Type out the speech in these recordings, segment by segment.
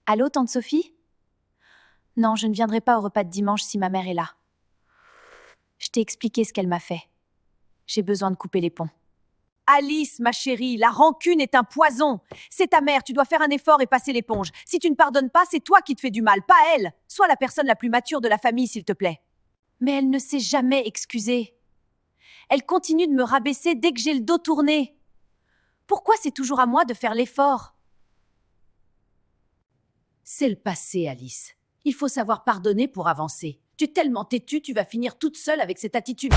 Allô, tante Sophie? Non, je ne viendrai pas au repas de dimanche si ma mère est là. Je t'ai expliqué ce qu'elle m'a fait. J'ai besoin de couper les ponts. Alice, ma chérie, la rancune est un poison. C'est ta mère, tu dois faire un effort et passer l'éponge. Si tu ne pardonnes pas, c'est toi qui te fais du mal, pas elle. Sois la personne la plus mature de la famille, s'il te plaît. Mais elle ne s'est jamais excusée. Elle continue de me rabaisser dès que j'ai le dos tourné. Pourquoi c'est toujours à moi de faire l'effort? C'est le passé, Alice. Il faut savoir pardonner pour avancer. Tu es tellement têtue, tu vas finir toute seule avec cette attitude.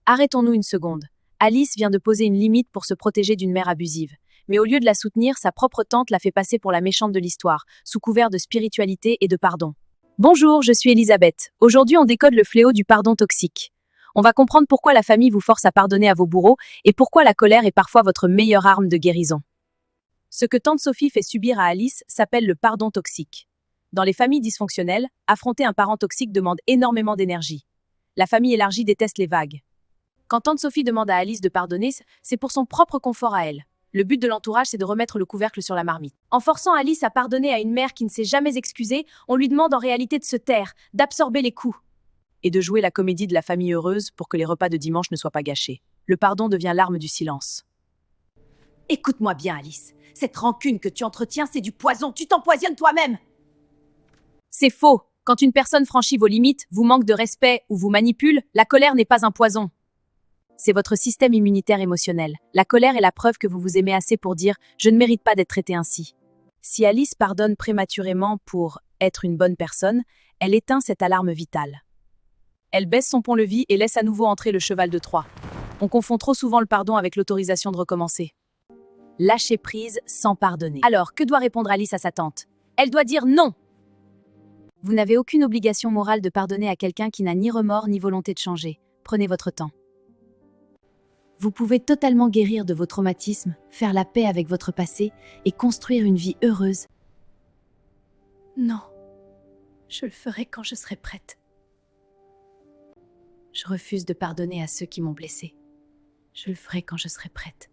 Arrêtons-nous une seconde. Alice vient de poser une limite pour se protéger d'une mère abusive. Mais au lieu de la soutenir, sa propre tante l'a fait passer pour la méchante de l'histoire, sous couvert de spiritualité et de pardon. Bonjour, je suis Elisabeth. Aujourd'hui, on décode le fléau du pardon toxique. On va comprendre pourquoi la famille vous force à pardonner à vos bourreaux et pourquoi la colère est parfois votre meilleure arme de guérison. Ce que tante Sophie fait subir à Alice s'appelle le pardon toxique. Dans les familles dysfonctionnelles, affronter un parent toxique demande énormément d'énergie. La famille élargie déteste les vagues. Quand tante Sophie demande à Alice de pardonner, c'est pour son propre confort à elle. Le but de l'entourage, c'est de remettre le couvercle sur la marmite. En forçant Alice à pardonner à une mère qui ne s'est jamais excusée, on lui demande en réalité de se taire, d'absorber les coups. Et de jouer la comédie de la famille heureuse pour que les repas de dimanche ne soient pas gâchés. Le pardon devient l'arme du silence. Écoute-moi bien, Alice. Cette rancune que tu entretiens, c'est du poison. Tu t'empoisonnes toi-même. C'est faux. Quand une personne franchit vos limites, vous manque de respect ou vous manipule, la colère n'est pas un poison. C'est votre système immunitaire émotionnel. La colère est la preuve que vous vous aimez assez pour dire « je ne mérite pas d'être traitée ainsi ». Si Alice pardonne prématurément pour être une bonne personne, elle éteint cette alarme vitale. Elle baisse son pont-levis et laisse à nouveau entrer le cheval de Troie. On confond trop souvent le pardon avec l'autorisation de recommencer. Lâcher prise sans pardonner. Alors, que doit répondre Alice à sa tante? Elle doit dire non. Vous n'avez aucune obligation morale de pardonner à quelqu'un qui n'a ni remords ni volonté de changer. Prenez votre temps. Vous pouvez totalement guérir de vos traumatismes, faire la paix avec votre passé et construire une vie heureuse. Non, je le ferai quand je serai prête. Je refuse de pardonner à ceux qui m'ont blessée. Je le ferai quand je serai prête.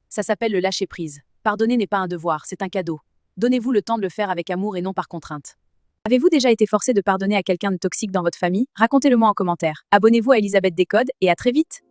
Ça s'appelle le lâcher-prise. Pardonner n'est pas un devoir, c'est un cadeau. Donnez-vous le temps de le faire avec amour et non par contrainte. Avez-vous déjà été forcé de pardonner à quelqu'un de toxique dans votre famille? Racontez-le moi en commentaire. Abonnez-vous à Elisabeth Décode et à très vite!